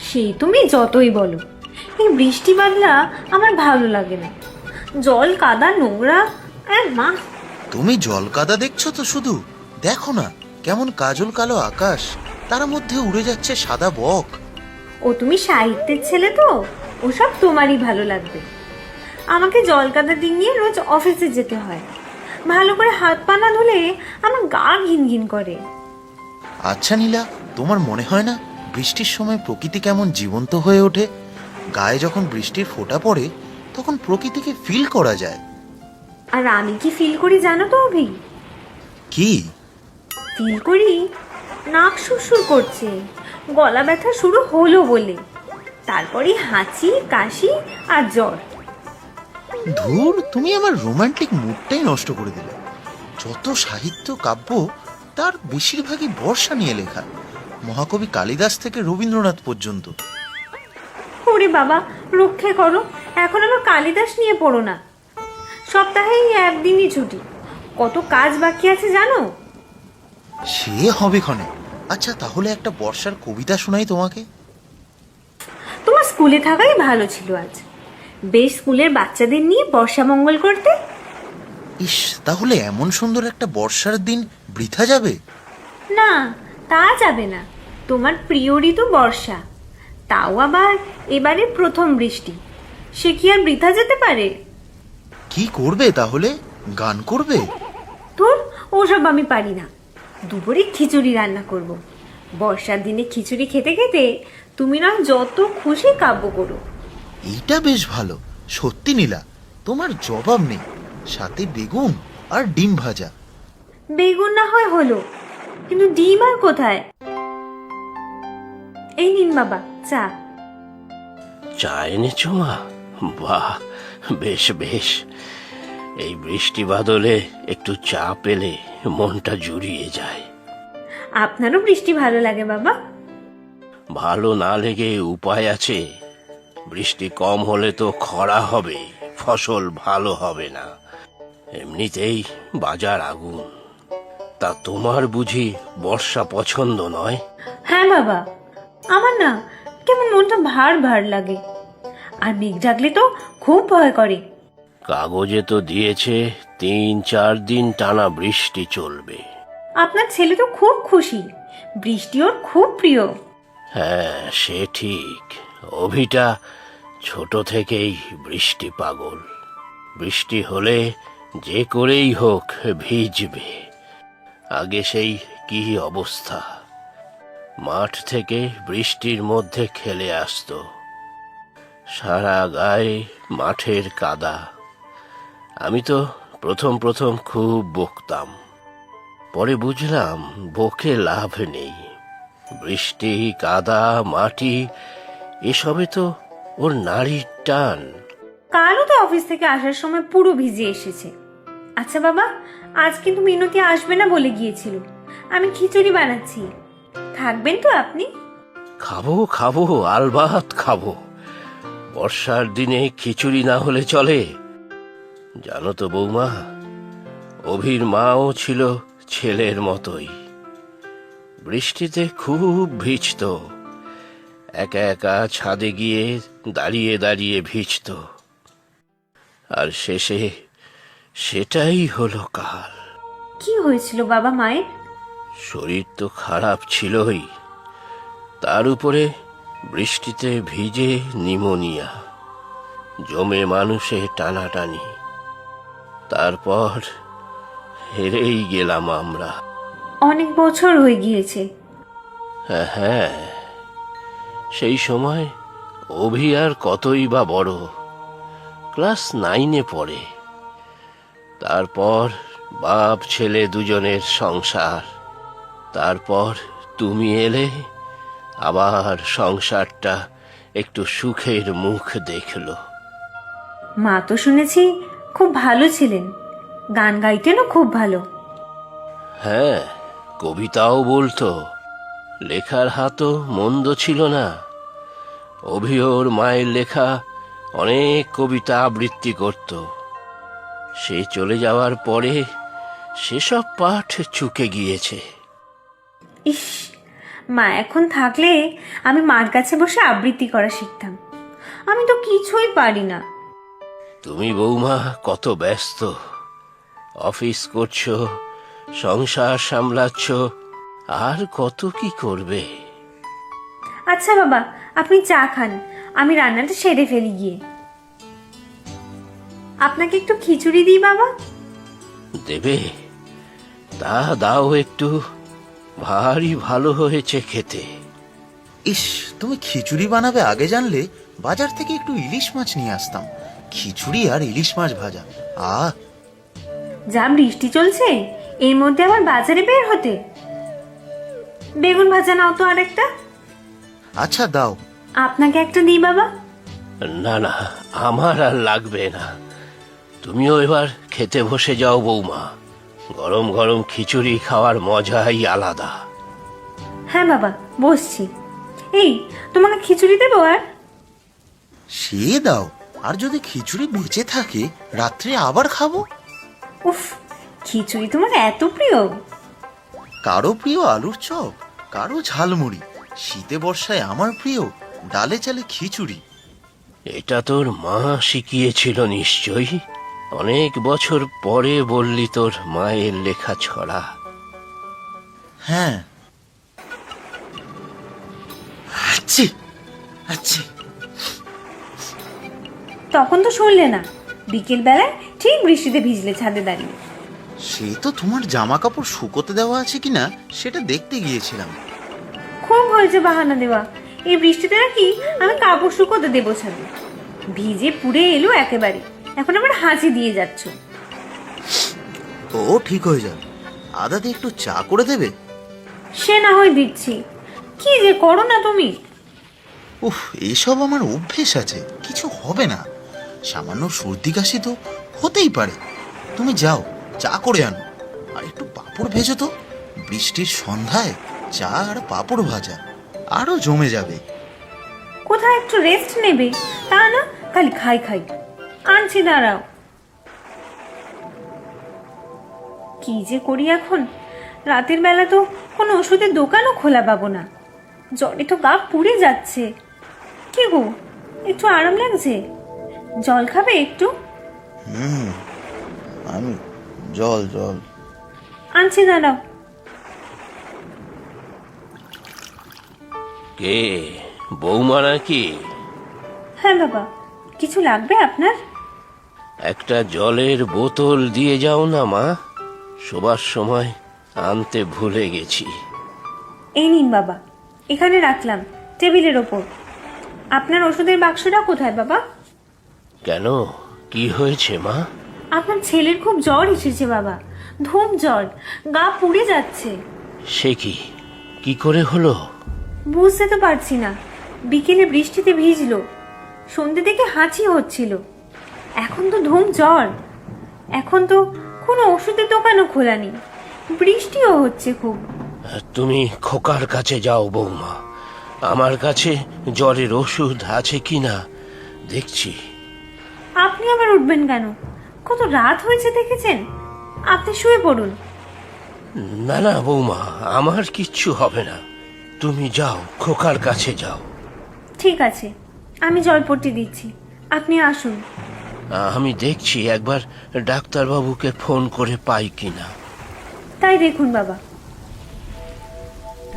সেই তুমি যতই বলো, এই বৃষ্টি বাদলা আমার ভালো লাগে না। জল কাদা নোংরা, মা। তুমি জল কাদা দেখছো তো শুধু, দেখো না কেমন কাজল কালো আকাশ, তার মধ্যে উড়ে যাচ্ছে সাদা বক। ও তুমি সাহিত্যের ছেলে তো, ওসব তোমারই ভালো লাগবে। আমাকে জল কাদা ডিঙিয়ে রোজ অফিসে যেতে হয়। ভালো করে হাত পা না ধুলে আমার গা ঘিন ঘিন করে। আচ্ছা নীলা, তোমার মনে হয় না বৃষ্টির সময় প্রকৃতি কেমন জীবন্ত হয়ে ওঠে? গায়ে যখন বৃষ্টির ফোঁটা পড়ে তখন প্রকৃতিকে ফিল করা যায়। আর আমি কি ফিল করি জানো তো অভি? কি ফিল করি নাক সুরসুর করছে, গলা ব্যথা শুরু হলো বলে, তারপরে হাঁচি কাশি আর জ্বর। ধুর, তুমি আমার রোমান্টিক মুডটাই নষ্ট করে দিলে। যত সাহিত্য কাব্য তার বেশিরভাগই বর্ষা নিয়ে লেখা, মহাকবি কালিদাস থেকে রবীন্দ্রনাথ পর্যন্ত। ওরে বাবা, রক্ষে করো, এখন আমার কালিদাস নিয়ে পড়ো না। সপ্তাহে এই একদিনই ছুটি, কত কাজ বাকি আছে জানো? সে হবে ক্ষণে। আচ্ছা তাহলে একটা বর্ষার কবিতা শোনাই তোমাকে। তোমার স্কুলে থাকাই ভালো ছিল আজ, বেশ স্কুলের বাচ্চাদের নিয়ে বর্ষা মঙ্গল করতে। ইস, তাহলে এমন সুন্দর একটা বর্ষার দিন বৃথা যাবে? না, তা যাবে না। তোমার প্রিয় ঋতু বর্ষা, তাও আবার এবারে প্রথম বৃষ্টি, সে কি আর বৃথা যেতে পারে? কি করবে তাহলে? গান করবে? ধুর, ওসব আমি পারি না। দুপুরে খিচুড়ি রান্না করব। বর্ষার দিনে খিচুড়ি খেতে খেতে তুমি না যত খুশি কাব্য করো। এইটা বেশ ভালো, সত্যি নীলা, তোমার জবাব নেই। সাথে বেগুন আর ডিম ভাজা। বেগুন না হয় হলো, কিন্তু ডিম আর কোথায়? এই নিন বাবা চা। চা এনেছো মা? বাহ, বেশ বেশ। এই বৃষ্টি বাদলে একটু চা পেলে মনটা জুড়িয়ে যায়। আপনারও বৃষ্টি ভালো লাগে বাবা? ভালো না লেগে উপায় আছে? বৃষ্টি কম হলে তো খরা হবে, ফসল ভালো হবে না। এমনিতেই বাজার আগুন। তা তোমার বুঝি বর্ষা পছন্দ নয়? হ্যাঁ বাবা, আমার না কেমন মনটা ভার ভার লাগে, আর মেঘ ডাকলে তো খুব ভয় করে। কাগজে তো দিয়েছে 3-4 দিন টানা বৃষ্টি চলবে। আপনার ছেলে তো খুব খুশি, বৃষ্টি ওর খুব প্রিয়। হ্যাঁ, সে ঠিক। অভিটা ছোট থেকেই বৃষ্টি পাগল। বৃষ্টি হলে যে করেই হোক ভিজবে। আগে সেই কি অবস্থা, মাঠ থেকে বৃষ্টির মধ্যে খেলে আসতো, সারা গায়ে মাঠের কাদা। আমি তো প্রথম প্রথম খুব বকতাম, পরে বুঝলাম বকে লাভ নেই। বৃষ্টি কাদা মাটি এসবে তো ওর নারীর টান। কালও তো অফিস থেকে আসার সময় পুরো ভিজে এসেছে। আচ্ছা বাবা, আজ কিন্তু মিনতি আসবে না বলে গিয়েছিল। আমি খিচুড়ি বানাচ্ছি, থাকবেন তো আপনি? খাবো খাবো, আলবাত খাবো। বর্ষার দিনে খিচুড়ি না হলে চলে? জানো তো বৌমা, অভির মাও ছিল ছেলের মতোই। বৃষ্টিতে খুব ভিজত, একা একা ছাদে গিয়ে দাঁড়িয়ে দাঁড়িয়ে ভিজত। আর শেষে সেটাই হলো কাল। কি হয়েছিল বাবা মায়ের? শরীর তো খারাপ ছিলই, তার উপরে বৃষ্টিতে ভিজে নিমোনিয়া, জমে মানুষে টানাটানি। তারপর হেরেই গেলাম আমরা। অনেক বছর হয়ে গিয়েছে। হ্যাঁ হ্যাঁ, সেই সময় অভি আর কতই বা বড়, ক্লাস 9-এ পড়ে। তারপর বাপ ছেলে দুজনের সংসার। তারপর তুমি এলে, আবার সংসারটা একটু সুখের মুখ দেখলো। মা তো শুনেছি খুব ভালো ছিলেন, গান গাইতেনও খুব ভালো। হ্যাঁ, কবিতাও বলতো, লেখার হাতও মন্দ ছিল না। অভিওর মায়ের লেখা অনেক কবিতা আবৃত্তি করত। সে চলে যাওয়ার পরে সেসব পাঠ চুকে গিয়েছে। ইস, মা এখন থাকলে আমি মার কাছে বসে আবৃত্তি করা শিখতাম। আমি তো কিছুই পারি না। তুমি বৌমা কত ব্যস্ত, অফিস করছো, সংসার সামলাচ্ছ, আর কত কি করবে। আচ্ছা বাবা, আপনি চা খান, আমি রান্নাটা সেরে ফেলি গিয়ে। আপনাকে একটু খিচুড়ি দিই বাবা? দেবে? তা দাও একটু, ভারী ভালো হয়েছে খেতে। ইস, তুমি খিচুড়ি বানাবে আগে জানলে বাজার থেকে একটু ইলিশ মাছ নিয়ে আসতাম। খিচুড়ি আর ইলিশ মাছ ভাজা, আহ! যা বৃষ্টি চলছে, এর মধ্যে আবার বাজারে বের হতে। বেগুন ভাজা নাও তো আরেকটা। আচ্ছা দাও। আপনাকে একটা দিই বাবা? না না, আমার আর লাগবে না, তুমিও এবার খেতে বসে যাও বৌমা। গরম গরম খিচুড়ি খাওয়ার মজাই আলাদা। হ্যাঁ বাবা, বসছি। এই, তোমাকে খিচুড়ি দেবো আর? সে দাও, আর যদি খিচুড়ি বেঁচে থাকে রাত্রে আবার খাবো। উফ, খিচুড়ি তোমার এত প্রিয়? কারো প্রিয় আলুর চপ, কারো ঝালমুড়ি, শীতে বর্ষায় আমার প্রিয় ডালে চালে খিচুড়ি। এটা তোর মা শিখিয়েছিল নিশ্চয়ই, অনেক বছর পরে বললি তোর মায়ের লেখা ছড়া। হ্যাঁ। আচ্ছি আচ্ছি। তখন তো শুনলে না, বিকেল বেলায় ঠিক বৃষ্টিতে ভিজলে ছাদে দাঁড়িয়ে। সে তো তোমার জামা কাপড় শুকোতে দেওয়া আছে কিনা সেটা দেখতে গিয়েছিলাম। খুব হয়েছে বাহানা দেওয়া। এই বৃষ্টিতে নাকি আমি কাপড় শুকোতে দেবো ছাদে, ভিজে পুড়ে এলো একেবারে। এখন আবার হাঁচি দিয়ে যাচ্ছ। ও ঠিক হয়ে যাবে, আদা দিয়ে একটু চা করে দেবে? সে না হয় দিচ্ছি, কি যে করো না তুমি। উফ, এসব আমার অভ্যেস আছে, কিছু হবে না। সামান্য সর্দি কাশি তো হতেই পারে। তুমি যাও, চা করে আনো, আর একটু পাঁপড় ভেজো তো। বৃষ্টির সন্ধ্যায় চা আর পাঁপড় ভাজা আরো জমে যাবে। কোথায় একটু রেস্ট নেবে তা না, খালি খাই খাই। আনছি, দাঁড়াও। কি যে করি এখন, রাতের বেলা তো কোনো ওষুধের দোকানও খোলা পাবো না। জ্বরে তো গা পুড়ে যাচ্ছে। কি গো, একটু আরাম লাগছে? জল খাবে একটু? আমি জল জল আনছি, দাঁড়াও। কে, বৌমা নাকি? হ্যাঁ বাবা, কিছু লাগবে আপনার? একটা জলের বোতল দিয়ে যাও না মা, শোবার সময় আনতে ভুলে গেছি। এই নিন বাবা, এখানে রাখলাম টেবিলের ওপর। আপনার ওষুধের বাক্সটা কোথায় বাবা? কেন, কি হয়েছে মা? আপনার ছেলের খুব জ্বর এসেছে বাবা, ধূম জ্বর, গা পুড়ে যাচ্ছে। সে কি, কি করে হলো? বুঝতে তো পারছি না। বিকেলে বৃষ্টিতে ভিজলো, সন্ধ্যে থেকে হাঁচি হচ্ছিল, এখন তো ধূম জ্বর। এখন তো কোনো ওষুধের দোকানও খোলা নেই, বৃষ্টিও হচ্ছে খুব। তুমি খোকার কাছে যাও বৌমা, আমার কাছে জ্বরের ওষুধ আছে কিনা দেখছি। আপনি আবার উঠবেন কেন? কত রাত হয়েছে দেখেছেন? আপনি শুয়ে পড়ুন। না না বৌমা, আমার কিচ্ছু হবে না, তুমি যাও, খোকার কাছে যাও। ঠিক আছে, আমি জলপট্টি দিচ্ছি, আপনি আসুন। আমি দেখছি একবার ডাক্তারবাবুকে ফোন করে পাই কিনা। তাই দেখুন বাবা।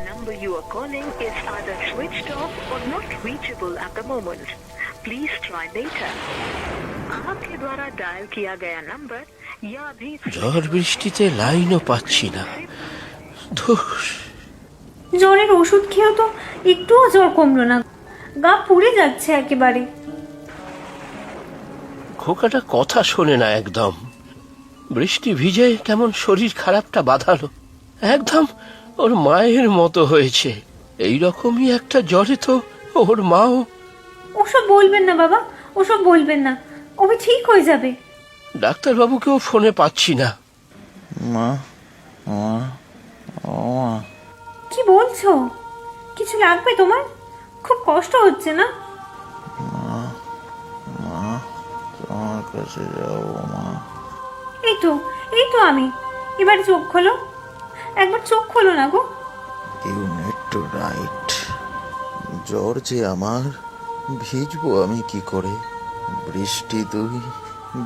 Number you are calling is either switched off or not reachable at the moment. Please try later. आपके द्वारा डायल किया गया नंबर या अभी ঝড় বৃষ্টিতে লাইনও পাচ্ছি না, ধুস। জ্বরের ওষুধ খেয়েও তো একটুও জ্বর কমলো না, গা পুড়ে যাচ্ছে একেবারে। খোকাটা কথা শোনে না একদম, বৃষ্টি ভিজে কেমন শরীর খারাপটা বাঁধালো, একদম ওর মায়ের মতো হয়েছে। এই রকমই একটা জ্বরে তো ওর মাও। ওসব বলবেন না বাবা, ওসব বলবেন না, ওবে ঠিক হয়ে যাবে। ডাক্তারবাবুকেও ফোনে পাচ্ছি না। মা, মা, ও মা। কি বলছো? কিছু লাগবে তোমার? খুব কষ্ট হচ্ছে না? তোমার কাছে যাবো মা। এই তো, এই তো আমি। এবার চোখ খোলো, একবার চোখ খোলো না গো। Unit two night. জ্বর যে আমার, ভিজবো আমি কি করে? বৃষ্টি তুই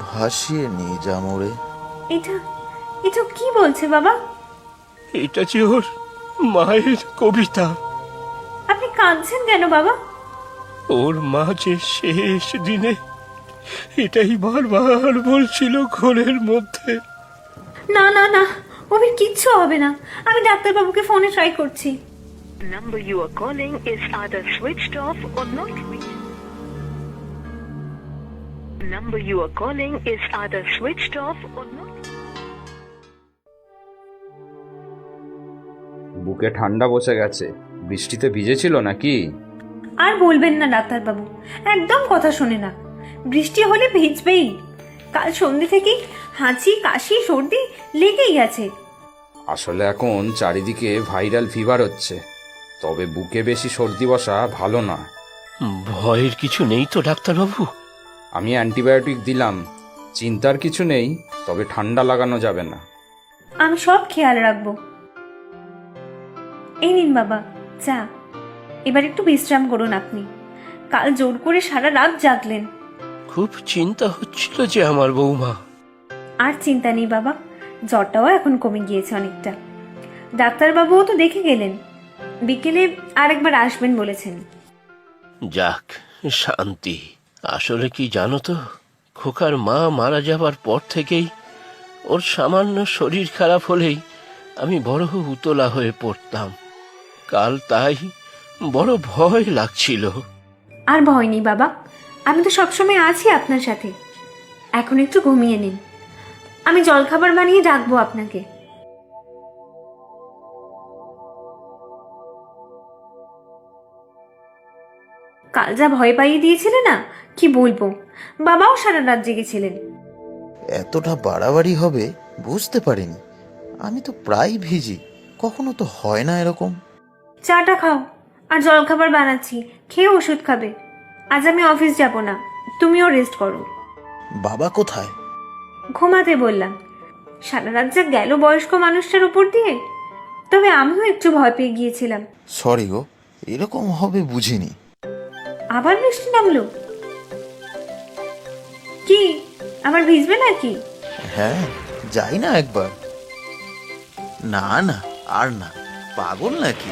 ভাসিয়ে নিয়ে যা মোরে। এটা এটা কি বলছে বাবা? এটা যে ওর মায়ের কবিতা। আপনি কাঁদছেন কেন বাবা? ওর মা যে শেষ দিনে এটাই বারবার বলছিল ঘোরের মধ্যে। না না না, ওর কিচ্ছু হবে না। আমি ডাক্তারবাবুকে ফোনে ট্রাই করছি। Number you are calling is either switched off or not reachable. Number you are calling is either switched off or not. বুকে ঠান্ডা বসে গেছে। বৃষ্টিতে ভিজেছিল নাকি? আর বলবেন না ডাক্তারবাবু, একদম কথা শোনে না। বৃষ্টি হলে ভিজবেই। কাল সন্ধ্যে থেকেই হাঁচি কাশি সর্দি লেগেই আছে। আসলে এখন চারিদিকে ভাইরাল ফিভার হচ্ছে, তবে বুকে বেশি সর্দি বসা ভালো না। ভয়ের কিছু নেই তো ডাক্তারবাবু? আমি অ্যান্টিবায়োটিক দিলাম, চিন্তার কিছু নেই, তবে ঠান্ডা লাগানো যাবে না। আমি সব খেয়াল রাখবো। এই নিন বাবা চা। এবার একটু বিশ্রাম করুন আপনি। কাল জোর করে সারা রাত জাগলেন। খুব চিন্তা হচ্ছিল যে আমার বৌমা। আর চিন্তা নেই বাবা, জ্বরটাও এখন কমে গিয়েছে অনেকটা। ডাক্তারবাবুও তো দেখে গেলেন, বিকেলে আরেকবার আসবেন বলেছেন। যাক, শান্তি। আসলে কি জানো তো, খোকার মা মারা যাবার পর থেকেই ওর সামান্য শরীর খারাপ হলেই আমি বড় উতলা হয়ে পড়তাম। কাল তাই বড় ভয় লাগছিল। আর ভয় নেই বাবা, আমি তো সবসময় আছি আপনার সাথে। এখন একটু ঘুমিয়ে নিন, আমি জলখাবার বানিয়ে ডাকবো আপনাকে। কাল যা ভয় পাইয়ে দিয়েছিলে না, কি বলবো। বাবাও সারা রাত জেগেছিলেন। এতটা বাড়াবাড়ি হবে বুঝতে পারিনি। আমি তো প্রায় ভিজি, কখনো তো হয় না এরকম। চাটা খাও, আর জলখাবার বানাচ্ছি, খেয়ে ওষুধ খাবে। আজ আমি অফিস যাব না, তুমিও রেস্ট করো। বাবা কোথায়? ঘুমাতে বললাম। সারা রাত যা গেল বয়স্ক মানুষটার উপর দিয়ে, তবে আমিও একটু ভয় পেয়ে গিয়েছিলাম। সরি গো, এরকম হবে বুঝিনি। আবার বৃষ্টি নামলো। কি আবার ভিজবে নাকি? হ্যাঁ, যাই না একবার। না না, আর না, পাগল নাকি?